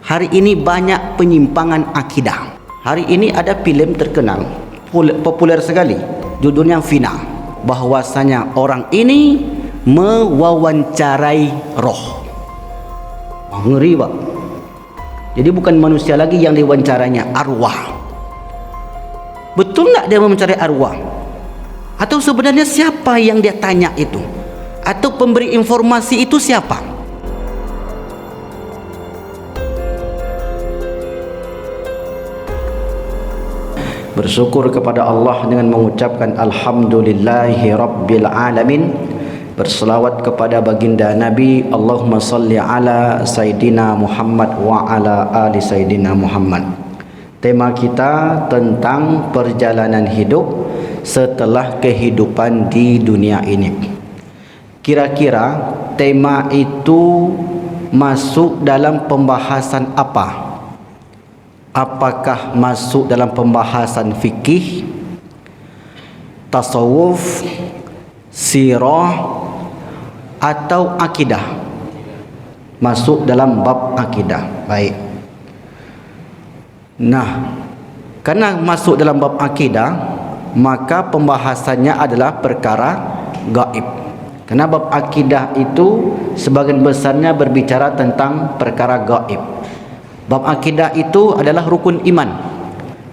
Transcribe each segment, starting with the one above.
Hari ini banyak penyimpangan akidah. Hari ini ada filem terkenal, populer sekali, judulnya Fina, bahwasanya orang ini mewawancarai roh. Ngeri, Pak. Jadi bukan manusia lagi yang diwawancaranya, arwah. Betul tak dia mewawancarai arwah? Atau sebenarnya siapa yang dia tanya itu? Atau pemberi informasi itu siapa? Bersyukur kepada Allah dengan mengucapkan Alhamdulillahi Rabbil Alamin. Berselawat kepada baginda Nabi, Allahumma salli ala Sayyidina Muhammad wa ala ali Sayyidina Muhammad. Tema kita tentang perjalanan hidup setelah kehidupan di dunia ini. Kira-kira tema itu masuk dalam pembahasan apa? Apakah masuk dalam pembahasan fikih, tasawuf, sirah, atau akidah? Masuk dalam bab akidah. Baik. Nah, karena masuk dalam bab akidah, maka pembahasannya adalah perkara gaib. Karena bab akidah itu sebagian besarnya berbicara tentang perkara gaib. Bab akidah itu adalah rukun iman.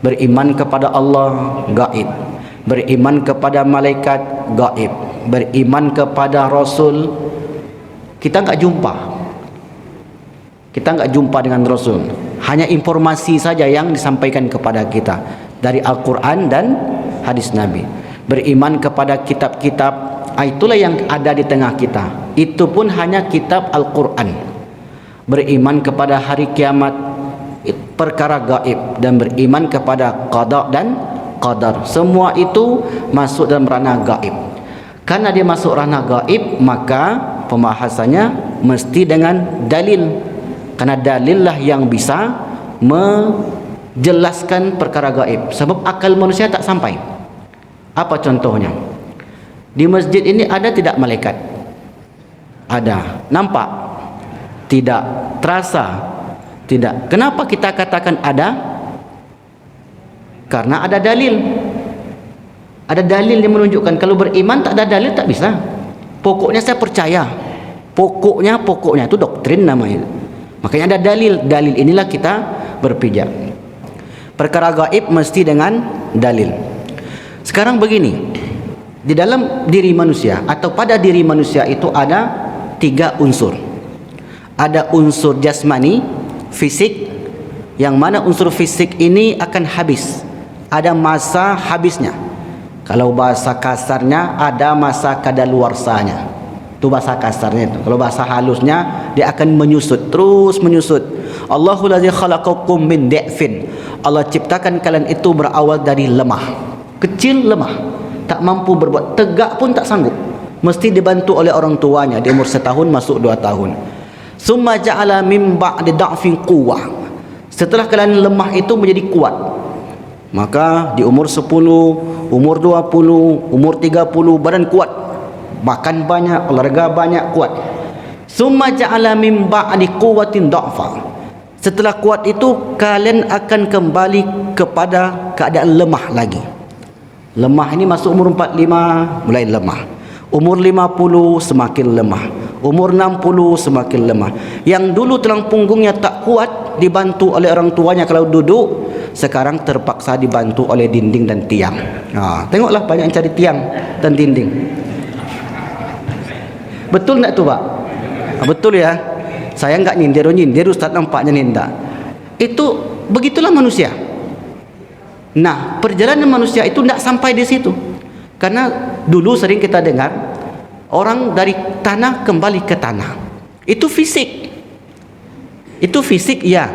Beriman kepada Allah, gaib. Beriman kepada malaikat, gaib. Beriman kepada Rasul, kita enggak jumpa. Kita enggak jumpa dengan Rasul. Hanya informasi saja yang disampaikan kepada kita dari Al-Quran dan hadis Nabi. Beriman kepada kitab-kitab, itulah yang ada di tengah kita. Itu pun hanya kitab Al-Quran. Beriman kepada hari kiamat, perkara gaib, dan beriman kepada qada dan qadar. Semua itu masuk dalam ranah gaib. Karena dia masuk ranah gaib, maka pembahasannya mesti dengan dalil. Karena dalillah yang bisa menjelaskan perkara gaib. Sebab akal manusia tak sampai. Apa contohnya? Di masjid ini ada tidak malaikat? Ada. Nampak? Tidak. Terasa? Tidak. Kenapa kita katakan ada? Karena ada dalil. Ada dalil yang menunjukkan. Kalau beriman tak ada dalil tak bisa. Pokoknya saya percaya. Pokoknya itu doktrin namanya. Makanya ada dalil. Dalil inilah kita berpijak. Perkara gaib mesti dengan dalil. Sekarang begini. Di dalam diri manusia atau pada diri manusia itu ada 3 unsur. Ada unsur jasmani, fisik, yang mana unsur fisik ini akan habis. Ada masa habisnya. Kalau bahasa kasarnya ada masa kadaluarsanya. Itu bahasa kasarnya itu. Kalau bahasa halusnya dia akan menyusut, terus menyusut. Allahul ladzi khalaqakum min da'fin. Allah ciptakan kalian itu berawal dari lemah. Kecil, lemah. Tak mampu berbuat, tegak pun tak sanggup. Mesti dibantu oleh orang tuanya di umur 1 tahun masuk 2 tahun. Summa ja'ala min ba'di da'fin quwwah. Setelah kalian lemah itu menjadi kuat. Maka di umur 10, umur 20, umur 30 badan kuat. Makan banyak, olahraga banyak, kuat. Summa ja'ala min ba'di quwwatin da'fa. Setelah kuat itu kalian akan kembali kepada keadaan lemah lagi. Lemah ini masuk umur 45 mulai lemah. Umur 50 semakin lemah. Umur 60 semakin lemah. Yang dulu tulang punggungnya tak kuat, dibantu oleh orang tuanya kalau duduk, sekarang terpaksa dibantu oleh dinding dan tiang. Tengoklah banyak yang cari tiang dan dinding. Betul tak tu, Pak? Betul ya. Saya enggak nyindir Ustaz, nampaknya ninda. Itu begitulah manusia. Nah, perjalanan manusia itu tidak sampai di situ. Karena dulu sering kita dengar orang dari tanah kembali ke tanah. Itu fisik. Itu fisik ya.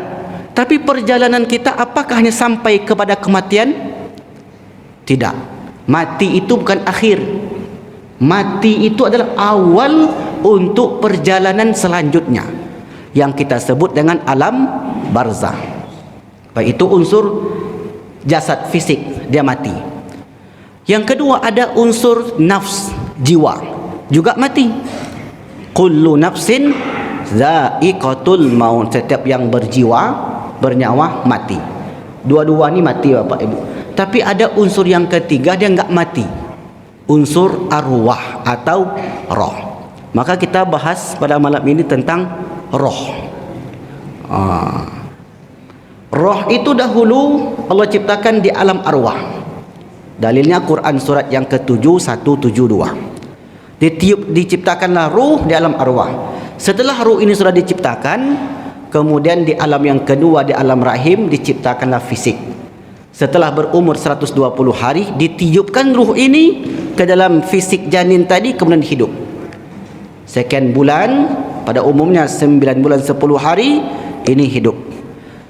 Tapi perjalanan kita apakah hanya sampai kepada kematian? Tidak. Mati itu bukan akhir. Mati itu adalah awal untuk perjalanan selanjutnya yang kita sebut dengan alam barzah. Baik, itu unsur jasad fisik, dia mati. Yang kedua ada unsur nafs, jiwa, juga mati. Kullu nafsin Za'iqatul maut, setiap yang bernyawa mati. Dua-dua ni mati Bapak Ibu. Tapi ada unsur yang ketiga, dia enggak mati. Unsur arwah atau roh. Maka kita bahas pada malam ini tentang roh. Roh itu dahulu Allah ciptakan di alam arwah. Dalilnya Quran surat yang ke-7 172. Diciptakanlah ruh di alam arwah. Setelah ruh ini sudah diciptakan, kemudian di alam yang kedua, di alam rahim, diciptakanlah fisik. Setelah berumur 120 hari, ditiupkan ruh ini ke dalam fisik janin tadi, kemudian hidup. Sekian bulan, pada umumnya 9 bulan 10 hari, ini hidup.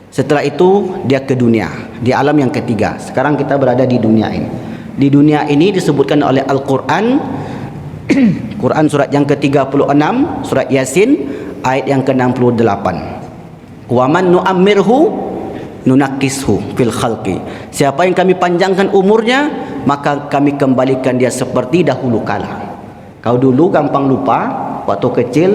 Setelah itu dia ke dunia, di alam yang ketiga. Sekarang kita berada di dunia ini. Di dunia ini disebutkan oleh Al-Quran, Quran surat yang ke-36, surat Yasin ayat yang ke-68. Wa man nu'ammirhu nunakishu fil khalqi. Siapa yang kami panjangkan umurnya, maka kami kembalikan dia seperti dahulu kala. Kau dulu gampang lupa, waktu kecil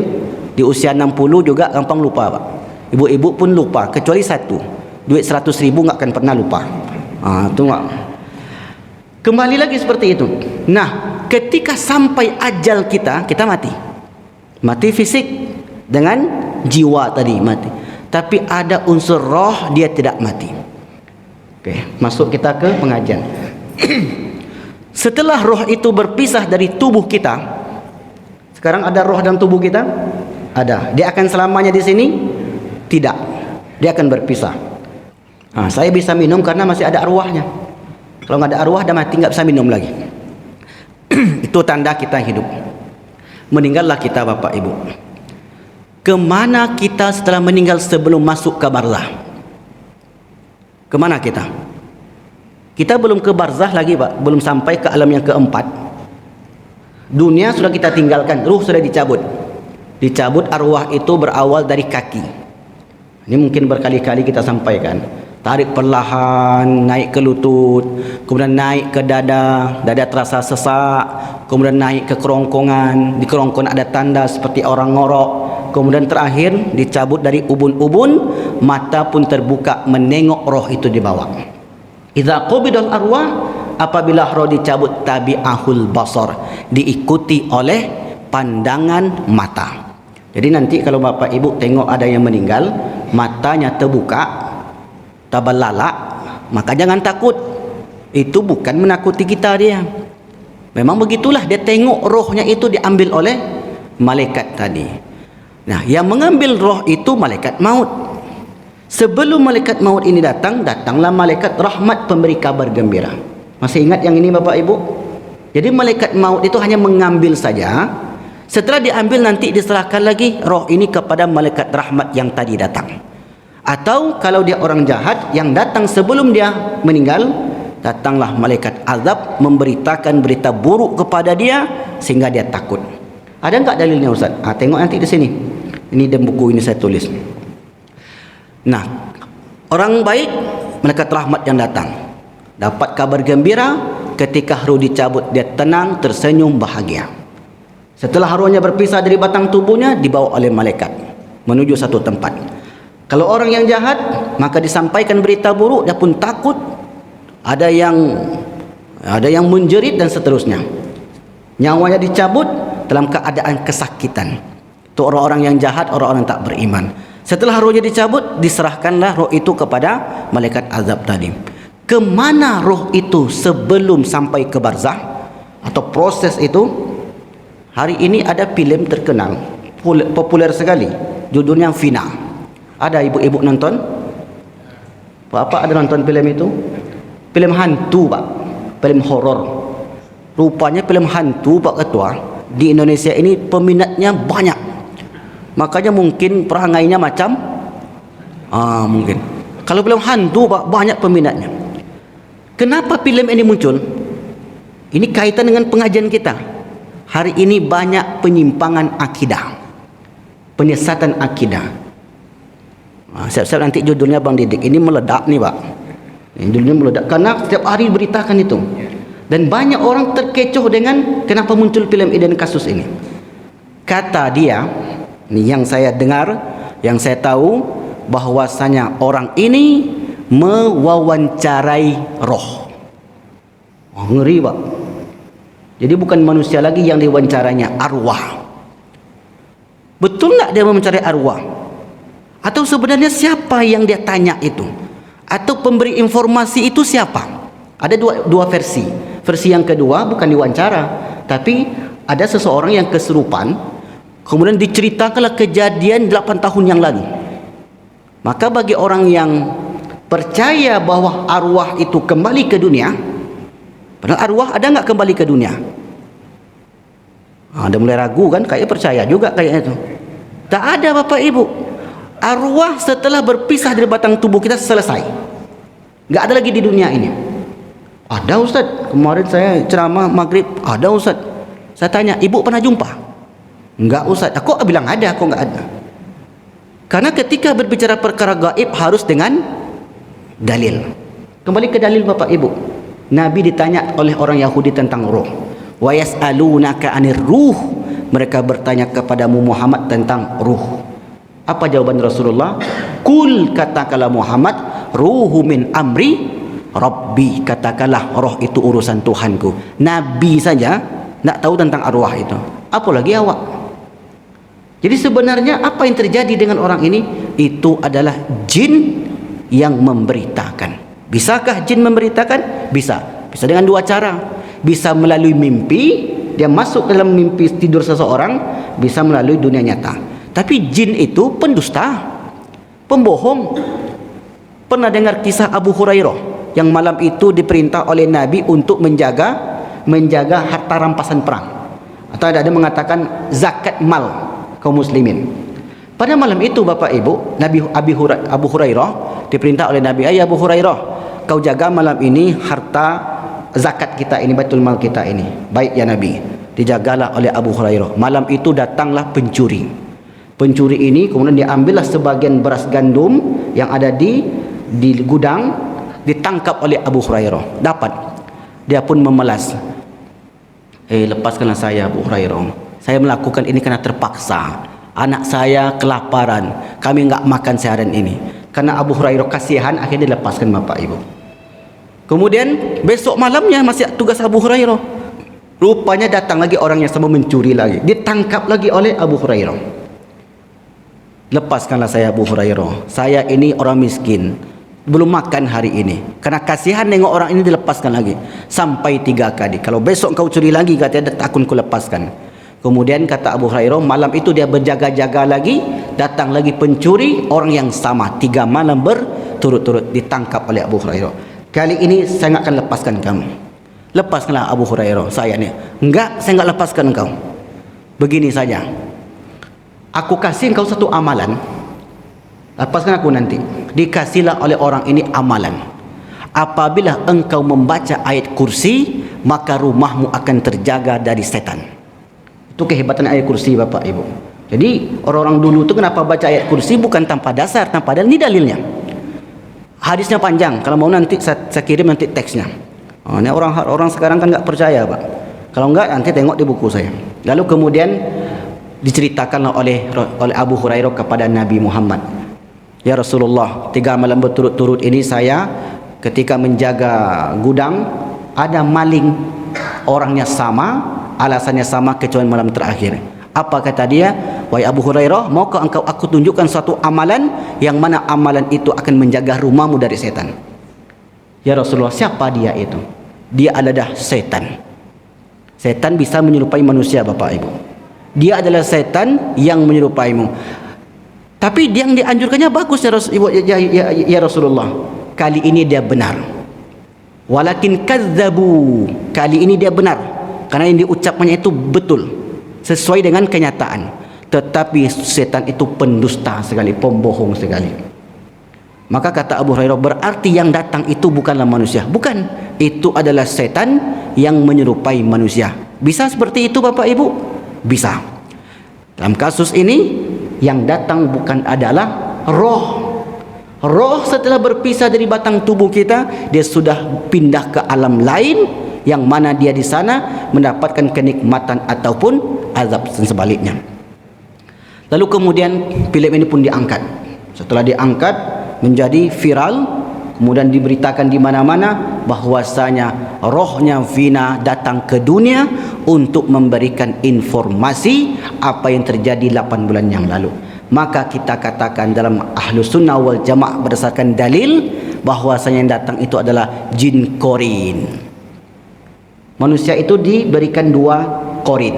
di usia 60 juga gampang lupa, Pak. Ibu-ibu pun lupa, kecuali satu, duit 100.000 nggak akan pernah lupa. Tengok. Kembali lagi seperti itu. Nah, ketika sampai ajal kita mati. Mati fisik dengan jiwa tadi mati. Tapi ada unsur roh, dia tidak mati. Oke, masuk kita ke pengajian. Setelah roh itu berpisah dari tubuh kita, sekarang ada roh dalam tubuh kita? Ada. Dia akan selamanya di sini? Tidak. Dia akan berpisah. Saya bisa minum karena masih ada arwahnya. Kalau nggak ada arwah, dah mati, nggak bisa minum lagi. Itu tanda kita hidup. Meninggallah kita Bapak Ibu. Kemana kita setelah meninggal sebelum masuk ke barzah? Kemana kita? Kita belum ke barzah lagi Pak. Belum sampai ke alam yang keempat. Dunia sudah kita tinggalkan. Ruh sudah dicabut. Dicabut, arwah itu berawal dari kaki. Ini mungkin berkali-kali kita sampaikan. Tarik perlahan, naik ke lutut, kemudian naik ke dada, dada terasa sesak, kemudian naik ke kerongkongan, di kerongkongan ada tanda seperti orang ngorok, kemudian terakhir dicabut dari ubun-ubun, mata pun terbuka menengok roh itu dibawa. Idza qubidal arwah, apabila roh dicabut, tabi'ahul basar, diikuti oleh pandangan mata. Jadi nanti kalau Bapak Ibu tengok ada yang meninggal, matanya terbuka, tabalala, maka jangan takut. Itu bukan menakuti kita dia. Memang begitulah, dia tengok rohnya itu diambil oleh malaikat tadi. Nah, yang mengambil roh itu malaikat maut. Sebelum malaikat maut ini datang, datanglah malaikat rahmat pemberi kabar gembira. Masih ingat yang ini Bapak Ibu? Jadi malaikat maut itu hanya mengambil saja. Setelah diambil nanti diserahkan lagi roh ini kepada malaikat rahmat yang tadi datang. Atau kalau dia orang jahat yang datang sebelum dia meninggal, datanglah malaikat azab memberitakan berita buruk kepada dia sehingga dia takut. Ada enggak dalilnya Ustaz? Tengok nanti di sini. Ini dalam buku ini saya tulis. Nah, orang baik, malaikat rahmat yang datang dapat kabar gembira, ketika roh dicabut dia tenang, tersenyum, bahagia. Setelah rohnya berpisah dari batang tubuhnya, dibawa oleh malaikat menuju satu tempat. Kalau orang yang jahat, maka disampaikan berita buruk, dia pun takut, ada yang menjerit dan seterusnya. Nyawanya dicabut dalam keadaan kesakitan. Itu orang-orang yang jahat, orang-orang tak beriman. Setelah rohnya dicabut, diserahkanlah roh itu kepada malaikat azab tadi. Kemana roh itu sebelum sampai ke barzah atau proses itu? Hari ini ada filem terkenal, populer sekali, judulnya Fina. Ada ibu-ibu nonton? Bapak ada nonton filem itu? Filem hantu Pak, filem horor. Rupanya filem hantu Pak Ketua di Indonesia ini peminatnya banyak. Makanya mungkin perangainya macam mungkin. Kalau film hantu Pak, banyak peminatnya. Kenapa filem ini muncul? Ini kaitan dengan pengajian kita. Hari ini banyak penyimpangan akidah, penyesatan akidah. Siap-siap nanti judulnya Bang Didik. Ini meledak nih Pak. Ini judulnya meledak karena setiap hari beritakan itu. Dan banyak orang terkecoh dengan kenapa muncul film ini dan kasus ini. Kata dia, Ini yang saya dengar, yang saya tahu, bahwasanya orang ini mewawancarai roh. Oh, ngeri Pak. Jadi bukan manusia lagi yang diwawancara, arwah. Betul tak dia mencari arwah? Atau sebenarnya siapa yang dia tanya itu? Atau pemberi informasi itu siapa? Ada dua versi. Versi yang kedua bukan diwawancara, tapi ada seseorang yang kesurupan, kemudian diceritakanlah kejadian 8 tahun yang lalu. Maka bagi orang yang percaya bahwa arwah itu kembali ke dunia, padahal arwah ada nggak kembali ke dunia? Ada mulai ragu kan, kayak percaya juga kayaknya itu. Tak ada Bapak Ibu. Arwah setelah berpisah dari batang tubuh kita selesai. Nggak ada lagi di dunia ini. Ada Ustaz, kemarin saya ceramah maghrib, ada Ustaz. Saya tanya, ibu pernah jumpa? Enggak Ustaz. Aku bilang ada, aku enggak ada. Karena ketika berbicara perkara gaib harus dengan dalil. Kembali ke dalil Bapak Ibu. Nabi ditanya oleh orang Yahudi tentang ruh. Wa yas'alunaka 'anir ruh. Mereka bertanya kepadamu Muhammad tentang ruh. Apa jawaban Rasulullah? Kul, katakanlah Muhammad, ruhu min amri Rabbi. Katakanlah roh itu urusan Tuhanku. Nabi saja nak tahu tentang arwah itu, apalagi awak. Jadi sebenarnya apa yang terjadi dengan orang ini? Itu adalah jin yang memberitakan. Bisakah jin memberitakan? Bisa. Bisa dengan dua cara. Bisa melalui mimpi, dia masuk ke dalam mimpi tidur seseorang. Bisa melalui dunia nyata. Tapi jin itu pendusta, pembohong. Pernah dengar kisah Abu Hurairah yang malam itu diperintah oleh Nabi untuk menjaga harta rampasan perang, atau ada mengatakan zakat mal kaum muslimin. Pada malam itu Bapak Ibu, Abu Hurairah diperintah oleh Nabi, "Ayah Abu Hurairah, kau jaga malam ini harta zakat kita ini, baitul mal kita ini." "Baik ya Nabi." Dijagalah oleh Abu Hurairah. Malam itu datanglah pencuri. Pencuri ini kemudian diambillah sebagian beras gandum yang ada di gudang, ditangkap oleh Abu Hurairah. Dapat. Dia pun memelas. Lepaskanlah saya Abu Hurairah. Saya melakukan ini karena terpaksa. Anak saya kelaparan. Kami enggak makan seharian ini. Karena Abu Hurairah kasihan, akhirnya dilepaskan Bapak Ibu. Kemudian besok malamnya masih tugas Abu Hurairah. Rupanya datang lagi orang yang sama mencuri lagi. Ditangkap lagi oleh Abu Hurairah. "Lepaskanlah saya Abu Hurairah. Saya ini orang miskin. Belum makan hari ini. Karena kasihan nengok orang ini, dilepaskan lagi. Sampai 3 kali. Kalau besok kau curi lagi, katanya, takut ku lepaskan." Kemudian kata Abu Hurairah, malam itu dia berjaga-jaga lagi. Datang lagi pencuri, orang yang sama. 3 malam berturut-turut ditangkap oleh Abu Hurairah. "Kali ini saya enggak akan lepaskan kamu." "Lepaskanlah Abu Hurairah, saya ni." "Enggak, saya enggak lepaskan kau. Begini saja. Aku kasih kau satu amalan. Lepaskan aku nanti." Dikasihlah oleh orang ini amalan. Apabila engkau membaca ayat kursi, maka rumahmu akan terjaga dari setan. Itu kehebatan ayat kursi Bapak Ibu. Jadi orang-orang dulu itu kenapa baca ayat kursi? Bukan tanpa dasar, tanpa dalil. Ini dalilnya. Hadisnya panjang. Kalau mau nanti saya kirim nanti teksnya. Ini orang sekarang kan nggak percaya Pak. Kalau enggak nanti tengok di buku saya. Lalu kemudian diceritakanlah oleh Abu Hurairah kepada Nabi Muhammad, "Ya Rasulullah, 3 malam berturut-turut ini saya ketika menjaga gudang, ada maling, orangnya sama, alasannya sama kecuali malam terakhir." Apa kata dia? "Wahai Abu Hurairah, maukah aku tunjukkan suatu amalan yang mana amalan itu akan menjaga rumahmu dari setan?" "Ya Rasulullah, siapa dia itu?" "Dia adalah setan." Setan bisa menyerupai manusia Bapak Ibu. Dia adalah setan yang menyerupaimu. Tapi yang dianjurkannya bagus ya Rasulullah. Kali ini dia benar. Walakin kadzabu. Kali ini dia benar. Karena yang diucapkannya itu betul. Sesuai dengan kenyataan. Tetapi setan itu pendusta sekali, pembohong sekali. Maka kata Abu Hurairah, berarti yang datang itu bukanlah manusia. Bukan. Itu adalah setan yang menyerupai manusia. Bisa seperti itu Bapak Ibu? Bisa. Dalam kasus ini yang datang bukan adalah roh. Roh setelah berpisah dari batang tubuh kita, dia sudah pindah ke alam lain, yang mana dia di sana mendapatkan kenikmatan ataupun azab dan sebaliknya. Lalu kemudian filem ini pun diangkat. Setelah diangkat menjadi viral, kemudian diberitakan di mana-mana bahwasanya rohnya Vina datang ke dunia untuk memberikan informasi apa yang terjadi 8 bulan yang lalu. Maka kita katakan dalam Ahlus Sunnah wal Jamaah berdasarkan dalil bahwasanya yang datang itu adalah jin korin. Manusia itu diberikan 2 korin.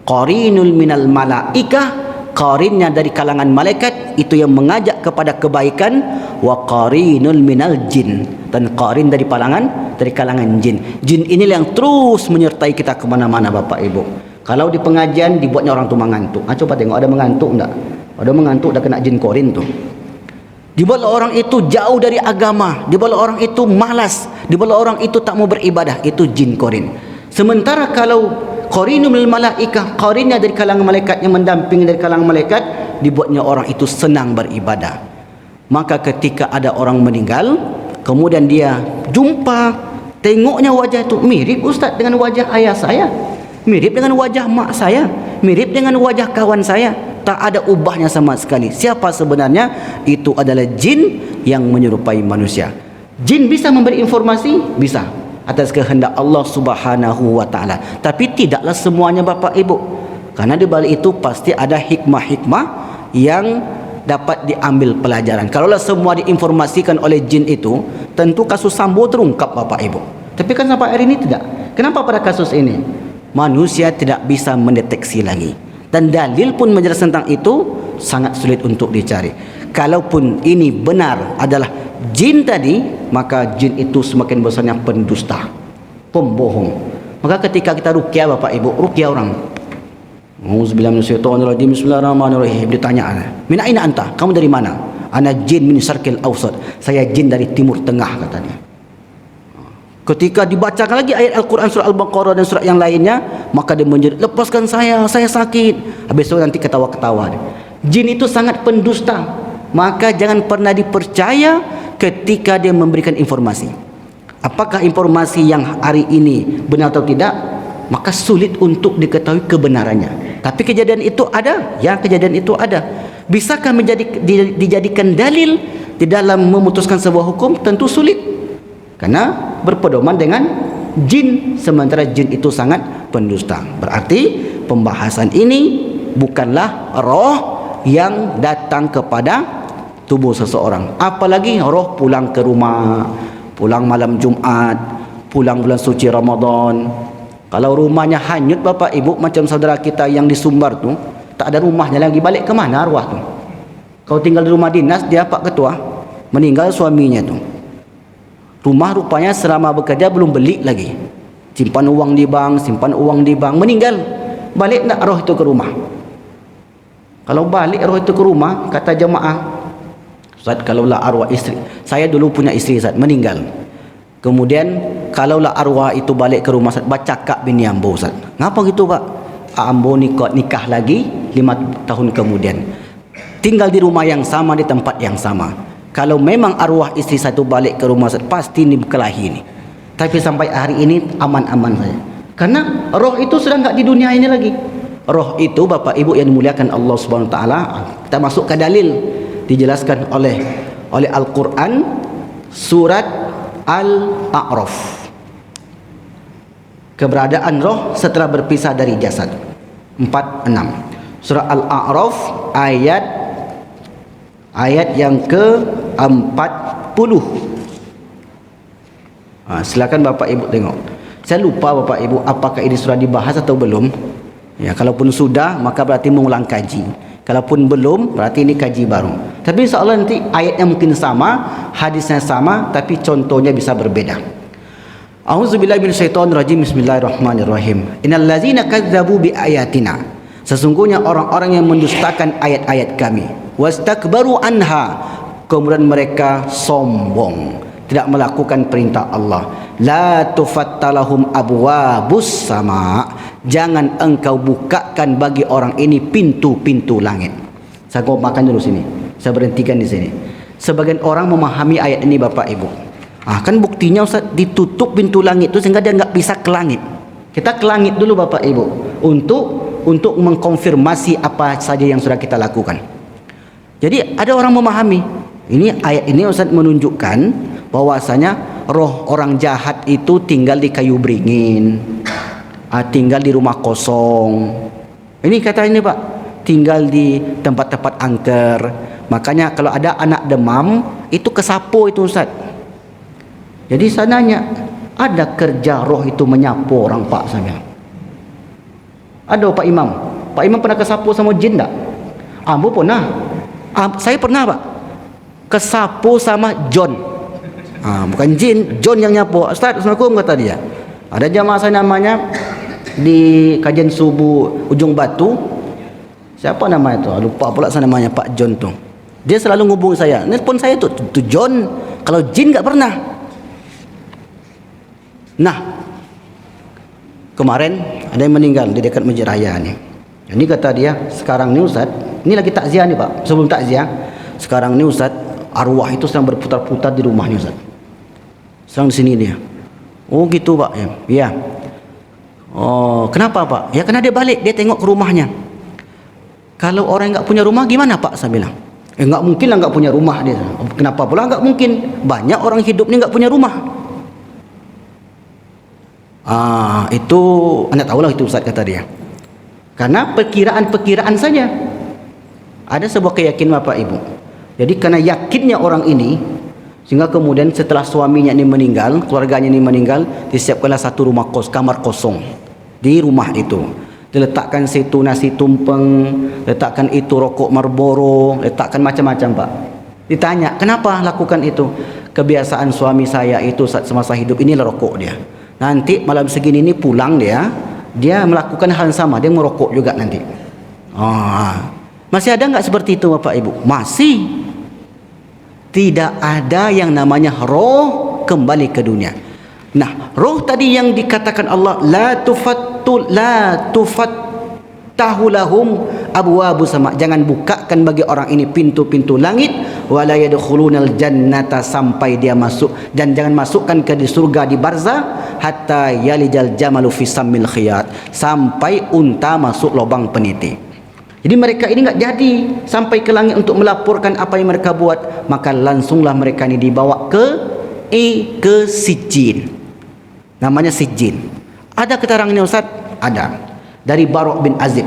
Qarinul minal malaikah, qarinnya dari kalangan malaikat, itu yang mengajak kepada kebaikan, wa qarinul minal jin, dan qarin dari kalangan jin. Jin inilah yang terus menyertai kita ke mana-mana Bapak Ibu. Kalau di pengajian dibuatnya orang tu mengantuk. Coba tengok ada mengantuk enggak? Ada mengantuk dah kena jin qarin tu. Dibuatlah orang itu jauh dari agama, dibuatlah orang itu malas, dibuatlah orang itu tak mau beribadah, itu jin qarin. Sementara kalau qarinul minal malaikah, qarinnya dari kalangan malaikat, yang mendampingi dari kalangan malaikat, dibuatnya orang itu senang beribadah. Maka ketika ada orang meninggal, kemudian dia jumpa, tengoknya wajah itu mirip Ustaz dengan wajah ayah saya, mirip dengan wajah mak saya, mirip dengan wajah kawan saya, tak ada ubahnya sama sekali. Siapa sebenarnya? Itu adalah jin yang menyerupai manusia. Jin bisa memberi informasi? Bisa, atas kehendak Allah Subhanahu wa taala. Tapi tidaklah semuanya Bapak Ibu. Karena di balik itu pasti ada hikmah-hikmah yang dapat diambil pelajaran. Kalaulah semua diinformasikan oleh jin itu, tentu kasus Sambo terungkap Bapak Ibu. Tapi kan sampai hari ini tidak. Kenapa pada kasus ini? Manusia tidak bisa mendeteksi lagi. Dan dalil pun menjelaskan tentang itu sangat sulit untuk dicari. Kalaupun ini benar adalah jin tadi, maka jin itu semakin besarnya pendusta, pembohong. Maka ketika kita ruqyah Bapak Ibu, ruqyah orang, auzubillahi minasyaitonirrajim, bismillahirrahmanirrahim, ditanya, "Min aina anta?" Kamu dari mana? "Ana jin min syarqil awsat." Saya jin dari timur tengah, katanya. Ketika dibacakan lagi ayat Al-Quran surah Al-Baqarah dan surah yang lainnya, maka dia menjerit, "Lepaskan saya sakit." Habis itu nanti ketawa-ketawa. Jin itu sangat pendusta. Maka jangan pernah dipercaya ketika dia memberikan informasi. Apakah informasi yang hari ini benar atau tidak? Maka sulit untuk diketahui kebenarannya. Tapi kejadian itu ada. Ya, kejadian itu ada. Bisakah dijadikan dalil di dalam memutuskan sebuah hukum? Tentu sulit. Karena berpedoman dengan jin, sementara jin itu sangat pendusta. Berarti pembahasan ini bukanlah roh yang datang kepada tubuh seseorang. Apalagi roh pulang ke rumah, pulang malam Jumat, pulang bulan suci Ramadan. Kalau rumahnya hanyut Bapak Ibu, macam saudara kita yang di Sumbar tu, tak ada rumahnya lagi, balik ke mana arwah tu? Kau tinggal di rumah dinas, dia Pak Ketua, meninggal suaminya tu. Rumah rupanya selama bekerja belum beli lagi. Simpan uang di bank, meninggal. Balik tak roh itu ke rumah? Kalau balik roh itu ke rumah, kata jemaah, Ustaz, kalaulah arwah istri, saya dulu punya istri Ustaz, meninggal. Kemudian kalaulah arwah itu balik ke rumah Ustaz, baca Kak bin Ambo Ustaz. Ngapa gitu Pak? Ambo nikah lagi 5 tahun kemudian. Tinggal di rumah yang sama, di tempat yang sama. Kalau memang arwah istri satu balik ke rumah Ustaz, pasti ini berkelahi ni. Tapi sampai hari ini aman-aman saja. Karena roh itu sudah enggak di dunia ini lagi. Roh itu Bapak Ibu yang dimuliakan Allah Subhanahu wa taala, kita masuk ke dalil dijelaskan oleh Al-Quran surat Al-A'raf. Keberadaan roh setelah berpisah dari jasad. 46. Surah Al-A'raf ayat yang ke-40. Silakan Bapak Ibu tengok. Saya lupa Bapak Ibu apakah ini sudah dibahas atau belum. Ya, kalaupun sudah maka berarti mengulang kaji. Kalaupun belum berarti ini kaji baru. Tapi insya-Allah nanti ayatnya mungkin sama, hadisnya sama, tapi contohnya bisa berbeda. A'udzubillahi minasyaitonirrajim. Bismillahirrahmanirrahim. Innal ladzina kadzdzabu biayatina. Sesungguhnya orang-orang yang mendustakan ayat-ayat kami, wastakbaru anha, kemudian mereka sombong, tidak melakukan perintah Allah. La tufattalahum abwabus sama. Jangan engkau bukakan bagi orang ini pintu-pintu langit. Saya makan dulu sini. Saya berhentikan di sini. Sebagian orang memahami ayat ini Bapak Ibu. Kan buktinya Ustaz ditutup pintu langit itu sehingga dia enggak bisa ke langit. Kita ke langit dulu Bapak Ibu untuk untuk mengkonfirmasi apa saja yang sudah kita lakukan. Jadi ada orang memahami ini, ayat ini Ustaz menunjukkan bahwasanya roh orang jahat itu tinggal di kayu beringin, tinggal di rumah kosong. Ini kata ini Pak, tinggal di tempat-tempat angker. Makanya kalau ada anak demam itu kesapu itu Ustaz. Jadi sananya ada kerja roh itu menyapu orang Pak saya. Ada Pak Imam. Pak Imam pernah kesapu sama jin tak? Ambo pernah. Saya pernah Pak. Kesapu sama John. Bukan jin, John yang nyapu. Ustaz, Assalamualaikum kata dia. Ada jamaah saya namanya di kajian subuh Ujung Batu. Siapa namanya tu? Lupa pula saya namanya, Pak John tu. Dia selalu ngubung saya. Nelpon saya tu John. Kalau jin enggak pernah. Nah, kemarin ada yang meninggal di dekat Masjid Raya ni. Ini kata dia, sekarang ni Ustaz, ini lagi takziah ni Pak. Sebelum takziah, sekarang ni Ustaz, arwah itu sedang berputar-putar di rumah ni Ustaz. Sedang di sini dia. Oh gitu Pak. Ya. Oh, kenapa Pak? Ya karena dia balik, dia tengok ke rumahnya. Kalau orang enggak punya rumah gimana Pak? Saya bilang. Enggak mungkin lah enggak punya rumah dia. Kenapa pula enggak mungkin? Banyak orang hidup ni enggak punya rumah. Itu anda tahulah itu Ustaz kata dia. Karena perkiraan-perkiraan saja. Ada sebuah keyakinan Bapak Ibu. Jadi karena yakinnya orang ini, sehingga kemudian setelah suaminya ini meninggal, keluarganya ini meninggal, disiapkanlah satu rumah kamar kosong di rumah itu. Diletakkan situ nasi tumpeng, letakkan itu rokok Marlboro, letakkan macam-macam Pak. Ditanya, kenapa lakukan itu? Kebiasaan suami saya itu saat semasa hidup inilah rokok dia. Nanti malam segini ini pulang dia melakukan hal yang sama, dia merokok juga nanti. Masih ada enggak seperti itu Bapak Ibu? Masih. Tidak ada yang namanya roh kembali ke dunia. Nah, roh tadi yang dikatakan Allah la tufattahu lahum abwabus sama. Jangan bukakan bagi orang ini pintu-pintu langit, wala yadkhulunal jannata, sampai dia masuk, dan jangan masukkan ke di surga di barzah hatta yalijal jamalu fi sammil khiyat, sampai unta masuk lubang peniti. Jadi mereka ini enggak jadi sampai ke langit untuk melaporkan apa yang mereka buat, maka langsunglah mereka ini dibawa ke Sijin. Namanya Sijin. Ada keterangannya Ustaz? Ada. Dari Barok bin Azib.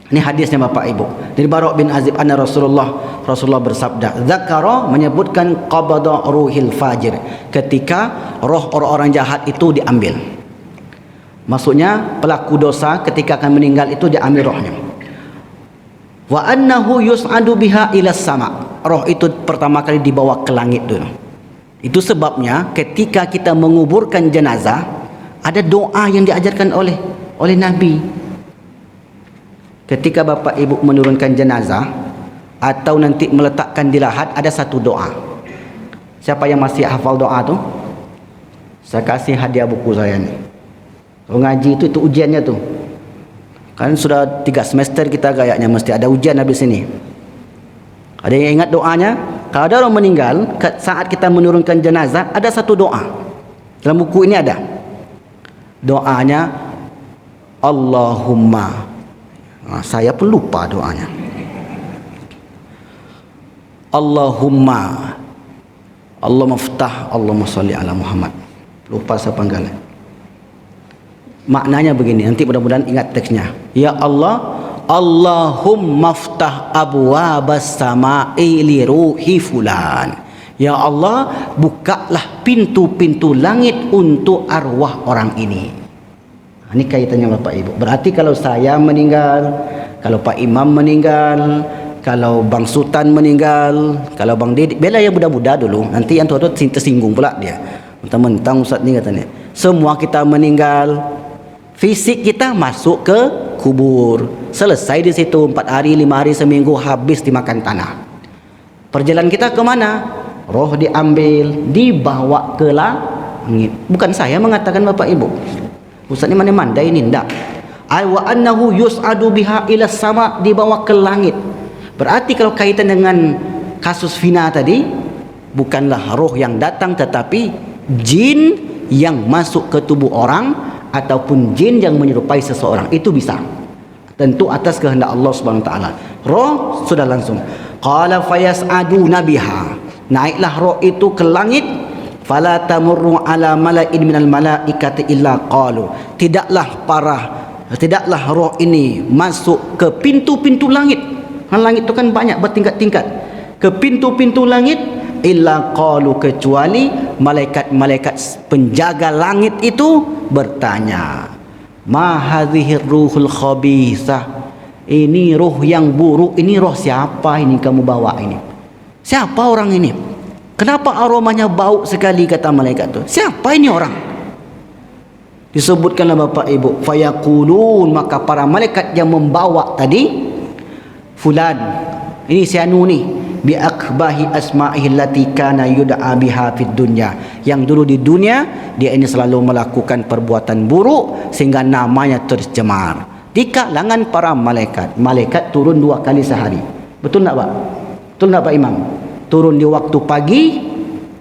Ini hadisnya Bapak Ibu. Dari Barok bin Azib anna Rasulullah bersabda, zakara, menyebutkan qabada ruhil fajir, ketika roh orang-orang jahat itu diambil. Maksudnya pelaku dosa ketika akan meninggal itu diambil rohnya. Wa annahu yus'adu biha ila sama. Roh itu pertama kali dibawa ke langit dulu. Itu sebabnya ketika kita menguburkan jenazah, ada doa yang diajarkan oleh Nabi. Ketika Bapak Ibu menurunkan jenazah atau nanti meletakkan di lahat, ada satu doa. Siapa yang masih hafal doa tu? Saya kasih hadiah buku saya ni. Kalau ngaji itu ujiannya tu. Kan sudah 3 semester kita kayaknya mesti ada ujian habis ini. Ada yang ingat doanya? Kalau ada orang meninggal, saat kita menurunkan jenazah, ada satu doa. Dalam buku ini ada. Doanya Allahumma. Saya pun lupa doanya. Allahumma. Allahumma ftah, Allahumma sholli ala Muhammad. Lupa saya panggilan. Maknanya begini, nanti mudah-mudahan ingat teksnya. Ya Allah, Allahumma ftah abwabas sama'i li ruhi fulan. Ya Allah, bukalah pintu-pintu langit untuk arwah orang ini. Ini kaitannya Bapak Ibu. Berarti kalau saya meninggal, kalau Pak Imam meninggal, kalau Bang Sultan meninggal, kalau Bang Dedik, bela yang muda-muda dulu, nanti yang tua-tua tersinggung pula dia. Mentang-mentang Ustaz ni katanya. Semua kita meninggal, fisik kita masuk ke kubur. Selesai di situ 4 hari, 5 hari, seminggu, habis dimakan tanah. Perjalanan kita ke mana? Roh diambil, dibawa ke langit. Bukan saya mengatakan Bapak Ibu. Ustaz ni mana-mandai ini enggak. Wa annahu yus'adu biha ila sama, dibawa ke langit. Berarti kalau kaitan dengan kasus Vina tadi, bukanlah roh yang datang, tetapi jin yang masuk ke tubuh orang ataupun jin yang menyerupai seseorang, itu bisa. Tentu atas kehendak Allah Subhanahu wa taala. Roh sudah langsung. Qala fayas'aduna biha. Naiklah roh itu ke langit. Fala tamurru ala mala'in minal malaikati illa qalu. Tidaklah roh ini masuk ke pintu-pintu langit. Langit itu kan banyak bertingkat-tingkat. Ke pintu-pintu langit illa qalu, kecuali malaikat-malaikat penjaga langit itu bertanya, ma hadhihi ruhul khabithah, ini roh yang buruk, ini roh siapa ini kamu bawa ini? Siapa orang ini? Kenapa aromanya bau sekali, kata malaikat itu? Siapa ini orang? Disebutkanlah Bapak Ibu, fayaqulun, maka para malaikat yang membawa tadi, fulan, ini si anu ni, bi akbahi asma'ihi allati kana yud'a biha fid dunya, yang dulu di dunia dia ini selalu melakukan perbuatan buruk sehingga namanya tercemar di kalangan para malaikat. Malaikat turun 2 kali sehari. Betul tak Pak? Betul tak Pak Imam? Turun di waktu pagi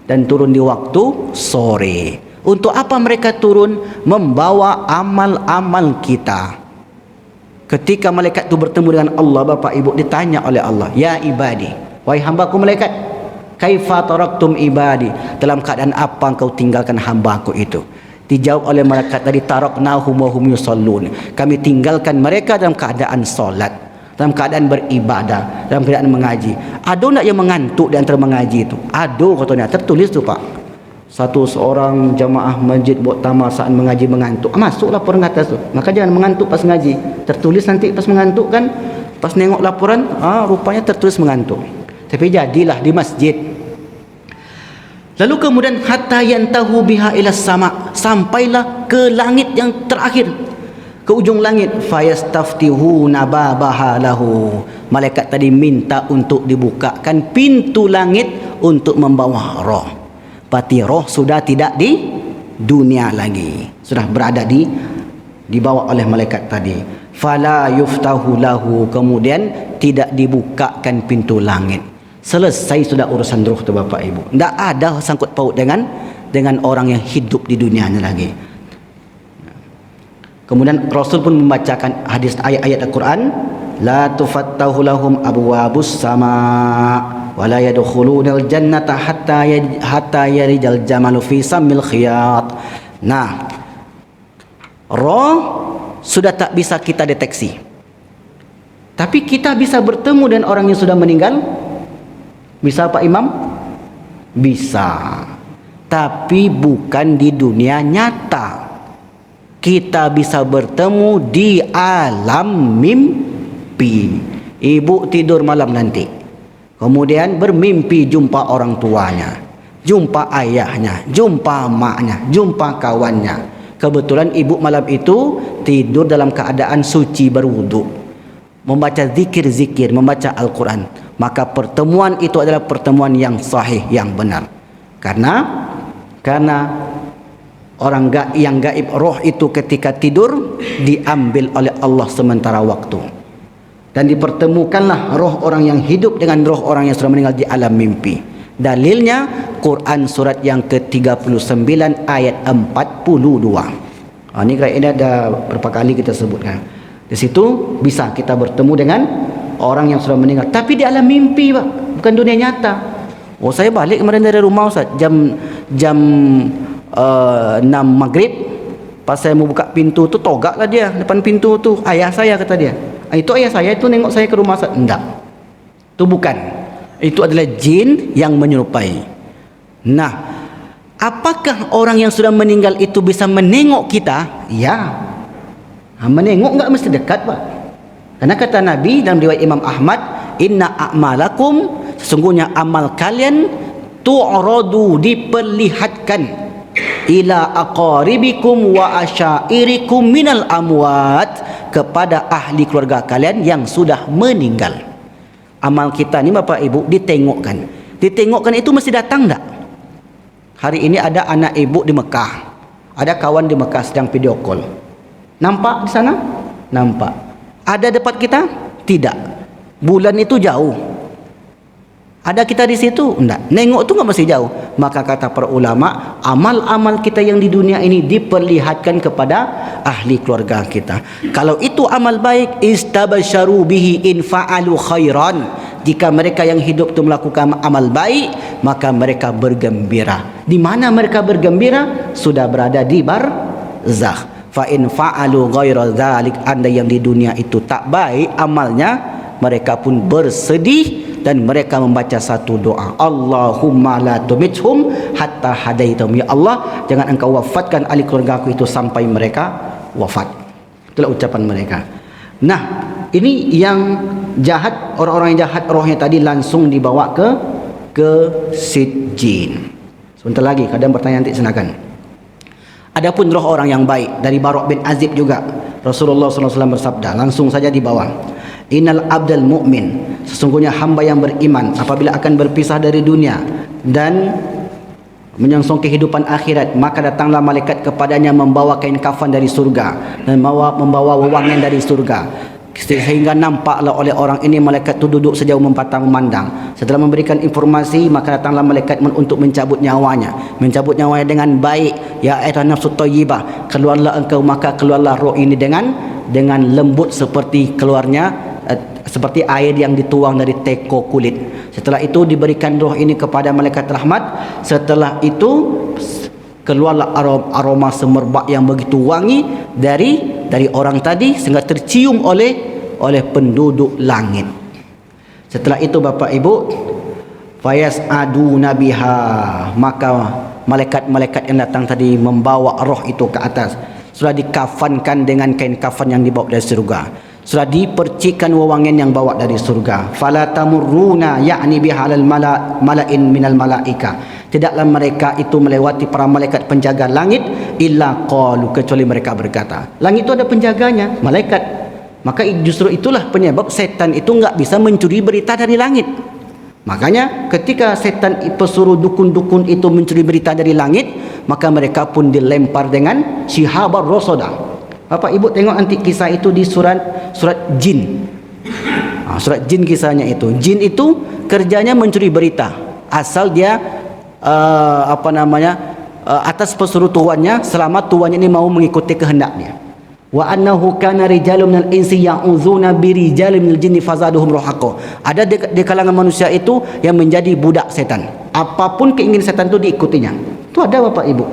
dan turun di waktu sore. Untuk apa mereka turun? Membawa amal-amal kita. Ketika malaikat itu bertemu dengan Allah, Bapak Ibu, ditanya oleh Allah, ya ibadi, wahai hambaku malaikat, kaifa taraktum ibadi, dalam keadaan apa engkau tinggalkan hambaku itu? Dijawab oleh malaikat tadi, taraknahum wa hum yusallun, kami tinggalkan mereka dalam keadaan solat, dalam keadaan beribadah, dalam keadaan mengaji. Ada tak yang mengantuk di antara mengaji itu? Ada katanya, tertulis tu Pak. Seorang jamaah masjid buat tamal saat mengaji mengantuk, masuk laporan atas tu. Maka jangan mengantuk pas mengaji, tertulis nanti pas mengantuk kan, pas nengok laporan, rupanya tertulis mengantuk. Tapi jadilah di masjid. Lalu kemudian hatta yantahu biha ila sama, sampailah ke langit yang terakhir, ke ujung langit. Fayastaftihuna babaha lahu, malaikat tadi minta untuk dibukakan pintu langit untuk membawa roh. Berarti roh sudah tidak di dunia lagi, sudah berada dibawa oleh malaikat tadi. Fala yuftahu lahu, kemudian tidak dibukakan pintu langit. Selesai sudah urusan roh tu Bapak Ibu. Tak ada sangkut paut dengan orang yang hidup di dunianya lagi. Kemudian Rasul pun membacakan hadis ayat-ayat Al-Quran, la tufattahu lahum abwabus sama wa la yadkhulunal jannata hatta yarijal jamalu fi sammil khiyat. Nah, roh sudah tak bisa kita deteksi, tapi kita bisa bertemu dengan orang yang sudah meninggal. Bisa Pak Imam? Bisa, tapi bukan di dunia nyata. Kita bisa bertemu di alam mimpi. Ibu tidur malam nanti, kemudian bermimpi jumpa orang tuanya, jumpa ayahnya, jumpa maknya, jumpa kawannya. Kebetulan ibu malam itu tidur dalam keadaan suci, berwudu, membaca zikir-zikir, membaca Al-Quran. Maka pertemuan itu adalah pertemuan yang sahih, yang benar. Karena orang yang gaib, roh itu ketika tidur diambil oleh Allah sementara waktu, dan dipertemukanlah roh orang yang hidup dengan roh orang yang sudah meninggal di alam mimpi. Dalilnya Quran surat yang ke-39 ayat 42. Ini kira-kira ada berapa kali kita sebutkan. Di situ bisa kita bertemu dengan orang yang sudah meninggal, tapi di alam mimpi Pak, bukan dunia nyata. Saya balik kemarin dari rumah Ustaz, jam 6 maghrib. Pas saya mau buka pintu tu, togaklah dia depan pintu tu. Ayah saya, kata dia. Itu ayah saya, itu nengok saya ke rumah. Enggak, itu bukan. Itu adalah jin yang menyerupai. Nah, apakah orang yang sudah meninggal itu bisa menengok kita? Ya, menengok enggak mesti dekat Pak. Karena kata Nabi dalam riwayat Imam Ahmad, inna a'malakum, sesungguhnya amal kalian, tu'radu, diperlihatkan, ila aqaribikum wa asyairikum minal amwat, kepada ahli keluarga kalian yang sudah meninggal. Amal kita ni Bapak Ibu ditengokkan. Ditengokkan itu mesti datang tak? Hari ini ada anak ibu di Mekah, ada kawan di Mekah sedang video call. Nampak di sana? Nampak. Ada dekat kita? Tidak. Bulan itu jauh. Ada kita di situ? Enggak. Nengok tu enggak masih jauh. Maka kata para ulama, amal-amal kita yang di dunia ini diperlihatkan kepada ahli keluarga kita. Kalau itu amal baik, istabasharu bihi in fa'alu khairan. Jika mereka yang hidup itu melakukan amal baik, maka mereka bergembira. Di mana mereka bergembira? Sudah berada di barzakh. Fa in fa'alu ghaira dzalik, anda yang di dunia itu tak baik amalnya, mereka pun bersedih dan mereka membaca satu doa, Allahumma la tumithum hatta hadaitum. Ya Allah, jangan engkau wafatkan ahli keluarga aku itu sampai mereka wafat. Itulah ucapan mereka. Nah, ini yang jahat, orang-orang yang jahat rohnya tadi langsung dibawa ke Sijjin. Sebentar lagi kadang bertanya nanti silakan. Adapun roh orang yang baik dari Barok bin Azib juga, Rasulullah SAW bersabda, langsung saja di bawah, Innal abdal mu'min, sesungguhnya hamba yang beriman apabila akan berpisah dari dunia dan menyongsong kehidupan akhirat, maka datanglah malaikat kepadanya membawa kain kafan dari surga dan membawa wewangian dari surga, sehingga nampaklah oleh orang ini malaikat itu duduk sejauh mempatang memandang. Setelah memberikan informasi, maka datanglah malaikat untuk mencabut nyawanya dengan baik. Ya ayyuhan nafsu thayyibah, keluarlah engkau, maka keluarlah roh ini dengan lembut seperti keluarnya seperti air yang dituang dari teko kulit. Setelah itu diberikan roh ini kepada malaikat rahmat. Setelah itu keluarlah aroma semerbak yang begitu wangi dari orang tadi sehingga tercium oleh penduduk langit. Setelah itu Bapak Ibu, fayas'aduna biha, maka malaikat-malaikat yang datang tadi membawa roh itu ke atas. Sudah dikafankan dengan kain kafan yang dibawa dari surga. Sudah dipercikkan wewangian yang bawa dari surga. Fala tamurruna ya'ni bihalal mala'in minal malaika. Tidaklah mereka itu melewati para malaikat penjaga langit illa qalu, kecuali mereka berkata. Langit itu ada penjaganya, malaikat. Maka justru itulah penyebab setan itu enggak bisa mencuri berita dari langit. Makanya ketika setan pesuruh dukun-dukun itu mencuri berita dari langit, maka mereka pun dilempar dengan shihabar rosodah. Bapak Ibu tengok nanti kisah itu di surat jin. Surat jin kisahnya itu. Jin itu kerjanya mencuri berita. Asal dia atas pesuruh tuannya, selama tuannya ini mau mengikuti kehendaknya. Wa annahu kana rijalun minal insi ya'uzuna bi rijalin minal jinni fazaduhum rahaqa. Ada di kalangan manusia itu yang menjadi budak setan. Apapun keinginan setan itu diikutinya. Itu ada Bapak Ibu.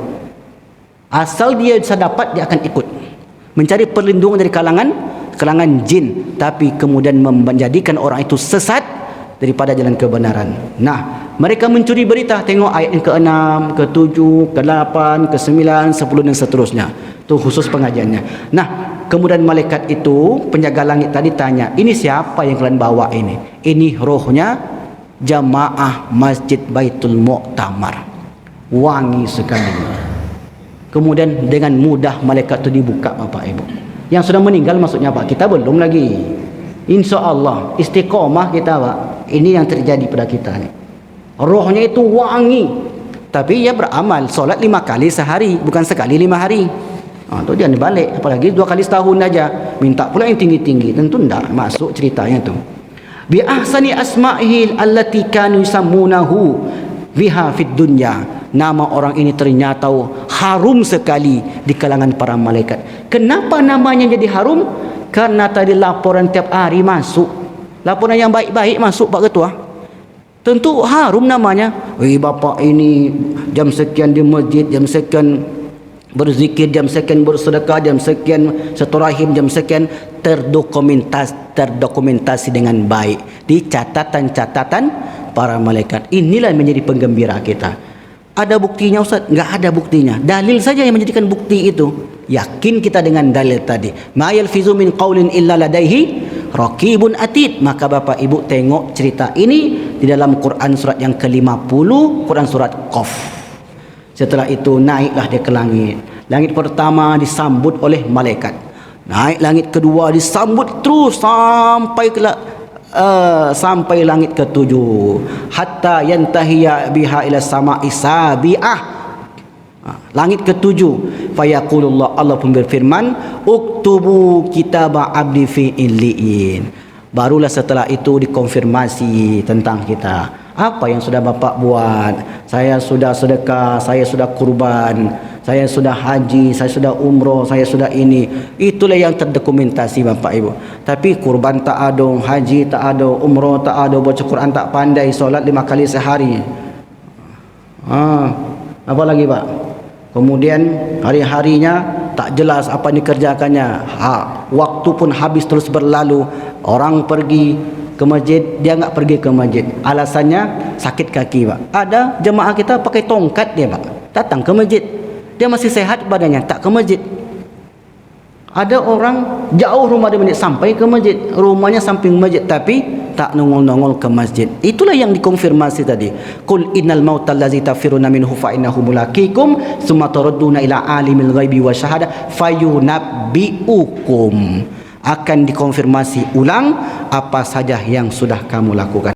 Asal dia bisa dapat, dia akan ikut. Mencari perlindungan dari kalangan jin, tapi kemudian menjadikan orang itu sesat daripada jalan kebenaran. Nah, mereka mencuri berita. Tengok ayat yang ke-6, ke-7, ke-8, ke-9, 10 dan seterusnya. Itu khusus pengajiannya. Nah, kemudian malaikat itu, penjaga langit tadi tanya, ini siapa yang kalian bawa ini? Ini rohnya jamaah Masjid Baitul Mu'tamar. Wangi sekali. Kemudian dengan mudah malaikat itu dibuka Bapak Ibu. Yang sudah meninggal maksudnya Pak, kita belum lagi. Insya Allah istiqomah kita Pak. Ini yang terjadi pada kita nih. Rohnya itu wangi, tapi ia beramal, solat 5 kali sehari, bukan sekali 5 hari. Itu dia balik, apalagi 2 kali setahun aja. Minta pula yang tinggi-tinggi, tentu tidak masuk ceritanya tu. Bi ahsani asma'ihi allati kanu yusammunahu biha fid dunya. Nama orang ini ternyata harum sekali di kalangan para malaikat. Kenapa namanya jadi harum? Karena tadi laporan tiap hari masuk. Laporan yang baik-baik masuk Pak Ketua. Tentu harum namanya. Bapak ini jam sekian di masjid, jam sekian berzikir, jam sekian bersedekah, jam sekian seturahim, jam sekian terdokumentasi dengan baik di catatan-catatan para malaikat. Inilah yang menjadi penggembira kita. Ada buktinya Ustaz? Enggak ada buktinya. Dalil saja yang menjadikan bukti itu. Yakin kita dengan dalil tadi. Ma yalfizu min qaulin illa ladaihi raqibun atid. Maka Bapak Ibu tengok cerita ini di dalam Quran surat yang ke-50, Quran surat Qaf. Setelah itu naiklah dia ke langit. Langit pertama disambut oleh malaikat. Naik langit kedua disambut terus sampai langit ke-7, hatta yantahiya biha ila sama'i sabi'ah. Langit ke-7, fayaqulullah, Allah pun berfirman, uktubu kitaba abdi fi illiin. Barulah setelah itu dikonfirmasi tentang kita. Apa yang sudah Bapak buat? Saya sudah sedekah, saya sudah kurban, saya sudah haji, saya sudah umroh, saya sudah ini. Itulah yang terdokumentasi Bapak Ibu. Tapi kurban tak ada, haji tak ada, umroh tak ada, baca Quran tak pandai, solat 5 kali sehari. Apa lagi Pak? Kemudian hari-harinya tak jelas apa dikerjakannya. Waktu pun habis terus berlalu. Orang pergi ke masjid, dia enggak pergi ke masjid. Alasannya sakit kaki Pak. Ada jemaah kita pakai tongkat dia Pak, datang ke masjid. Dia masih sehat badannya, tak ke masjid. Ada orang jauh rumah dia masjid, sampai ke masjid, rumahnya samping masjid tapi tak nongol-nongol ke masjid. Itulah yang dikonfirmasi tadi. Qul innal mautal ladzi tafiruna minhu fa innahu mulaqikum tsumma turadduna ila alimil ghaibi wasyahada fayunabbiukum. Akan dikonfirmasi ulang apa saja yang sudah kamu lakukan.